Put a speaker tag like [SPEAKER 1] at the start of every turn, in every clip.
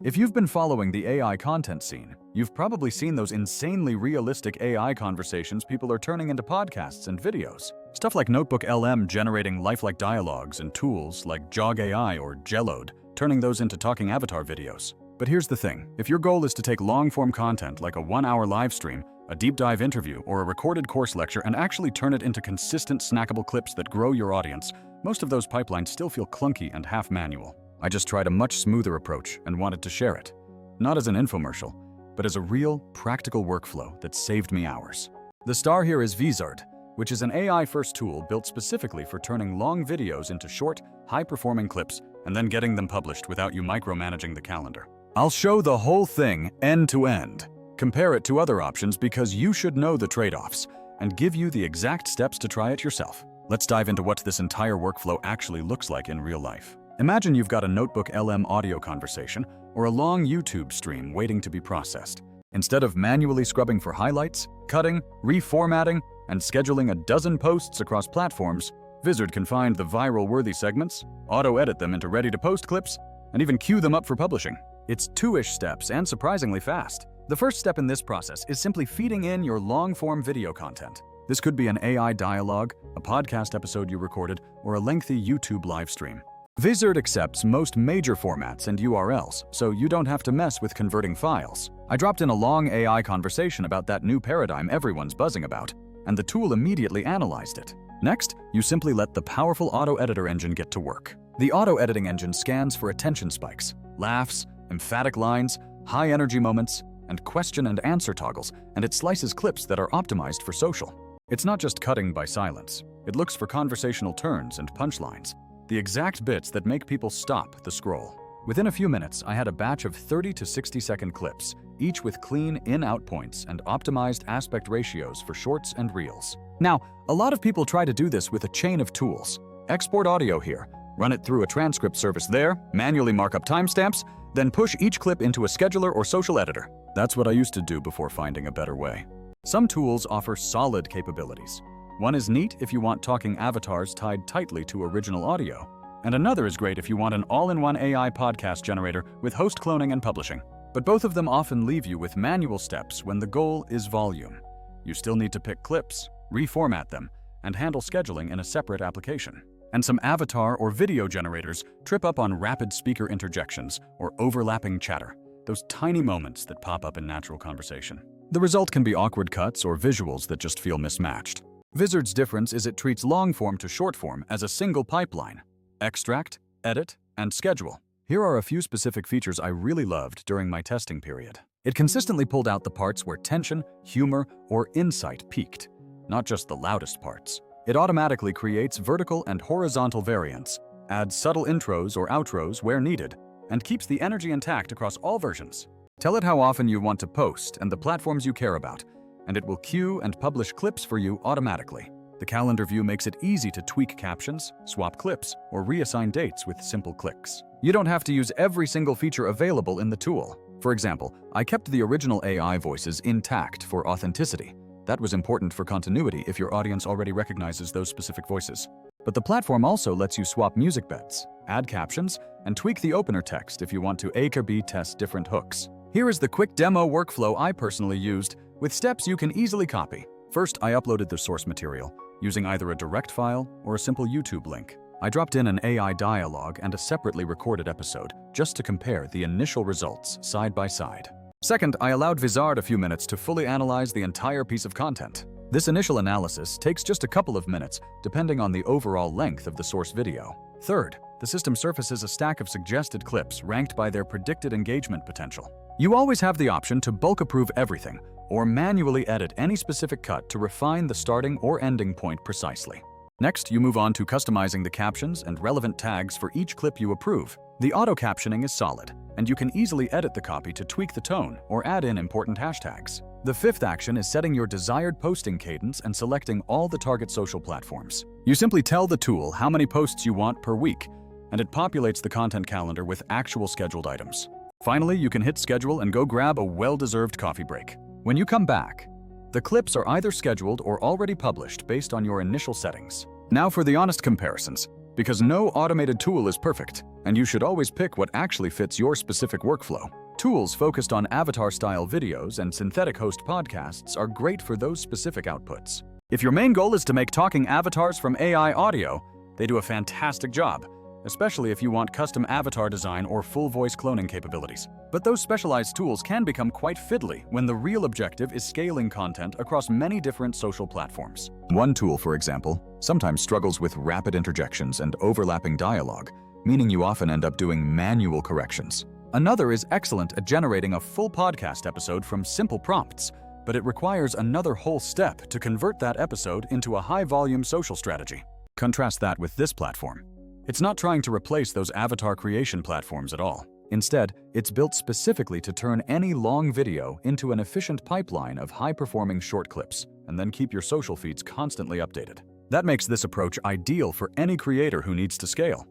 [SPEAKER 1] If you've been following the AI content scene, you've probably seen those insanely realistic AI conversations people are turning into podcasts and videos. Stuff like Notebook LM generating lifelike dialogues and tools like Jog AI or Jellod, turning those into talking avatar videos. But here's the thing, if your goal is to take long-form content like a 1-hour live stream, a deep dive interview, or a recorded course lecture and actually turn it into consistent snackable clips that grow your audience, most of those pipelines still feel clunky and half manual. I just tried a much smoother approach and wanted to share it. Not as an infomercial, but as a real, practical workflow that saved me hours. The star here is Vizard, which is an AI-first tool built specifically for turning long videos into short, high-performing clips and then getting them published without you micromanaging the calendar. I'll show the whole thing end-to-end. Compare it to other options because you should know the trade-offs and give you the exact steps to try it yourself. Let's dive into what this entire workflow actually looks like in real life. Imagine you've got a Notebook LM audio conversation or a long YouTube stream waiting to be processed. Instead of manually scrubbing for highlights, cutting, reformatting, and scheduling a dozen posts across platforms, Vizard can find the viral-worthy segments, auto-edit them into ready-to-post clips, and even queue them up for publishing. It's 2-ish steps and surprisingly fast. The first step in this process is simply feeding in your long-form video content. This could be an AI dialogue, a podcast episode you recorded, or a lengthy YouTube live stream. Vizard accepts most major formats and URLs, so you don't have to mess with converting files. I dropped in a long AI conversation about that new paradigm everyone's buzzing about, and the tool immediately analyzed it. Next, you simply let the powerful auto-editor engine get to work. The auto-editing engine scans for attention spikes, laughs, emphatic lines, high-energy moments, and question and answer toggles, and it slices clips that are optimized for social. It's not just cutting by silence. It looks for conversational turns and punchlines, the exact bits that make people stop the scroll. Within a few minutes, I had a batch of 30 to 60-second clips, each with clean in-out points and optimized aspect ratios for shorts and reels. Now, a lot of people try to do this with a chain of tools. Export audio here, run it through a transcript service there, manually mark up timestamps, then push each clip into a scheduler or social editor. That's what I used to do before finding a better way. Some tools offer solid capabilities. One is neat if you want talking avatars tied tightly to original audio, and another is great if you want an all-in-one AI podcast generator with host cloning and publishing. But both of them often leave you with manual steps when the goal is volume. You still need to pick clips, reformat them, and handle scheduling in a separate application. And some avatar or video generators trip up on rapid speaker interjections or overlapping chatter, those tiny moments that pop up in natural conversation. The result can be awkward cuts or visuals that just feel mismatched. Vizard's difference is it treats long-form to short-form as a single pipeline. Extract, edit, and schedule. Here are a few specific features I really loved during my testing period. It consistently pulled out the parts where tension, humor, or insight peaked, not just the loudest parts. It automatically creates vertical and horizontal variants, adds subtle intros or outros where needed, and keeps the energy intact across all versions. Tell it how often you want to post and the platforms you care about, and it will queue and publish clips for you automatically. The calendar view makes it easy to tweak captions, swap clips, or reassign dates with simple clicks. You don't have to use every single feature available in the tool. For example, I kept the original AI voices intact for authenticity. That was important for continuity if your audience already recognizes those specific voices. But the platform also lets you swap music beds, add captions, and tweak the opener text if you want to A/B test different hooks. Here is the quick demo workflow I personally used, with steps you can easily copy. First, I uploaded the source material, using either a direct file or a simple YouTube link. I dropped in an AI dialogue and a separately recorded episode, just to compare the initial results side by side. Second, I allowed Vizard a few minutes to fully analyze the entire piece of content. This initial analysis takes just a couple of minutes, depending on the overall length of the source video. Third, the system surfaces a stack of suggested clips ranked by their predicted engagement potential. You always have the option to bulk approve everything, or manually edit any specific cut to refine the starting or ending point precisely. Next, you move on to customizing the captions and relevant tags for each clip you approve. The auto-captioning is solid, and you can easily edit the copy to tweak the tone or add in important hashtags. The fifth action is setting your desired posting cadence and selecting all the target social platforms. You simply tell the tool how many posts you want per week, and it populates the content calendar with actual scheduled items. Finally, you can hit schedule and go grab a well-deserved coffee break. When you come back, the clips are either scheduled or already published based on your initial settings. Now for the honest comparisons. Because no automated tool is perfect, and you should always pick what actually fits your specific workflow. Tools focused on avatar-style videos and synthetic host podcasts are great for those specific outputs. If your main goal is to make talking avatars from AI audio, they do a fantastic job, especially if you want custom avatar design or full voice cloning capabilities. But those specialized tools can become quite fiddly when the real objective is scaling content across many different social platforms. One tool, for example, sometimes struggles with rapid interjections and overlapping dialogue, meaning you often end up doing manual corrections. Another is excellent at generating a full podcast episode from simple prompts, but it requires another whole step to convert that episode into a high-volume social strategy. Contrast that with this platform. It's not trying to replace those avatar creation platforms at all. Instead, it's built specifically to turn any long video into an efficient pipeline of high-performing short clips, and then keep your social feeds constantly updated. That makes this approach ideal for any creator who needs to scale.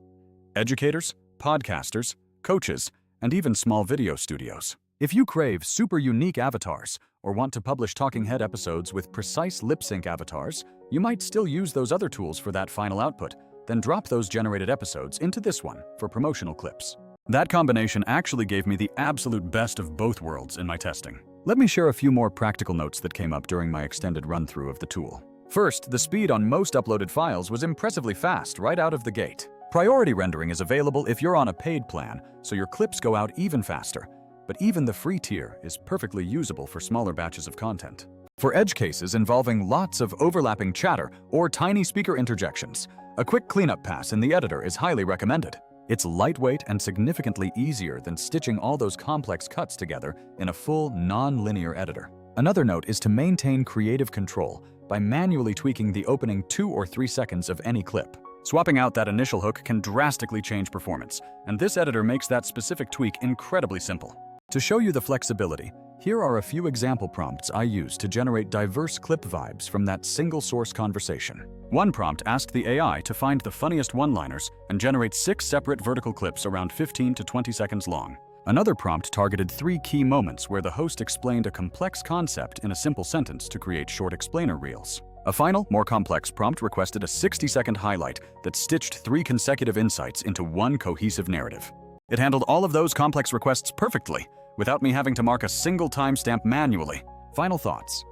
[SPEAKER 1] Educators, podcasters, coaches, and even small video studios. If you crave super unique avatars or want to publish talking head episodes with precise lip sync avatars, you might still use those other tools for that final output, then drop those generated episodes into this one for promotional clips. That combination actually gave me the absolute best of both worlds in my testing. Let me share a few more practical notes that came up during my extended run-through of the tool. First, the speed on most uploaded files was impressively fast right out of the gate. Priority rendering is available if you're on a paid plan, so your clips go out even faster. But even the free tier is perfectly usable for smaller batches of content. For edge cases involving lots of overlapping chatter or tiny speaker interjections, a quick cleanup pass in the editor is highly recommended. It's lightweight and significantly easier than stitching all those complex cuts together in a full, non-linear editor. Another note is to maintain creative control by manually tweaking the opening 2 or 3 seconds of any clip. Swapping out that initial hook can drastically change performance, and this editor makes that specific tweak incredibly simple. To show you the flexibility, here are a few example prompts I used to generate diverse clip vibes from that single source conversation. One prompt asked the AI to find the funniest one-liners and generate 6 separate vertical clips around 15 to 20 seconds long. Another prompt targeted 3 key moments where the host explained a complex concept in a simple sentence to create short explainer reels. A final, more complex prompt requested a 60-second highlight that stitched 3 consecutive insights into one cohesive narrative. It handled all of those complex requests perfectly, without me having to mark a single timestamp manually. Final thoughts.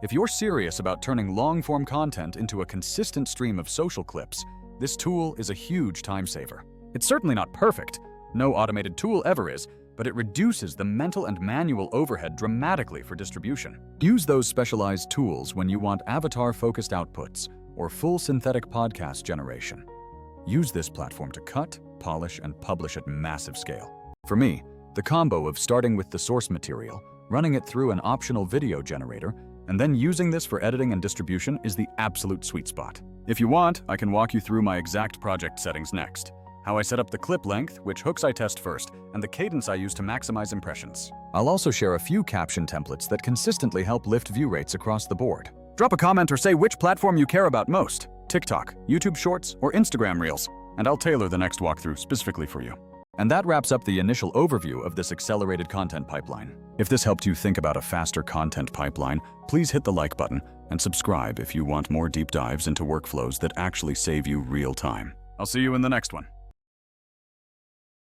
[SPEAKER 1] If you're serious about turning long-form content into a consistent stream of social clips, this tool is a huge time saver. It's certainly not perfect. No automated tool ever is, but it reduces the mental and manual overhead dramatically for distribution. Use those specialized tools when you want avatar-focused outputs or full synthetic podcast generation. Use this platform to cut, polish, and publish at massive scale. For me, the combo of starting with the source material, running it through an optional video generator, and then using this for editing and distribution is the absolute sweet spot. If you want, I can walk you through my exact project settings next. How I set up the clip length, which hooks I test first, and the cadence I use to maximize impressions. I'll also share a few caption templates that consistently help lift view rates across the board. Drop a comment or say which platform you care about most: TikTok, YouTube Shorts, or Instagram Reels, and I'll tailor the next walkthrough specifically for you. And that wraps up the initial overview of this accelerated content pipeline. If this helped you think about a faster content pipeline, please hit the like button and subscribe if you want more deep dives into workflows that actually save you real time. I'll see you in the next one.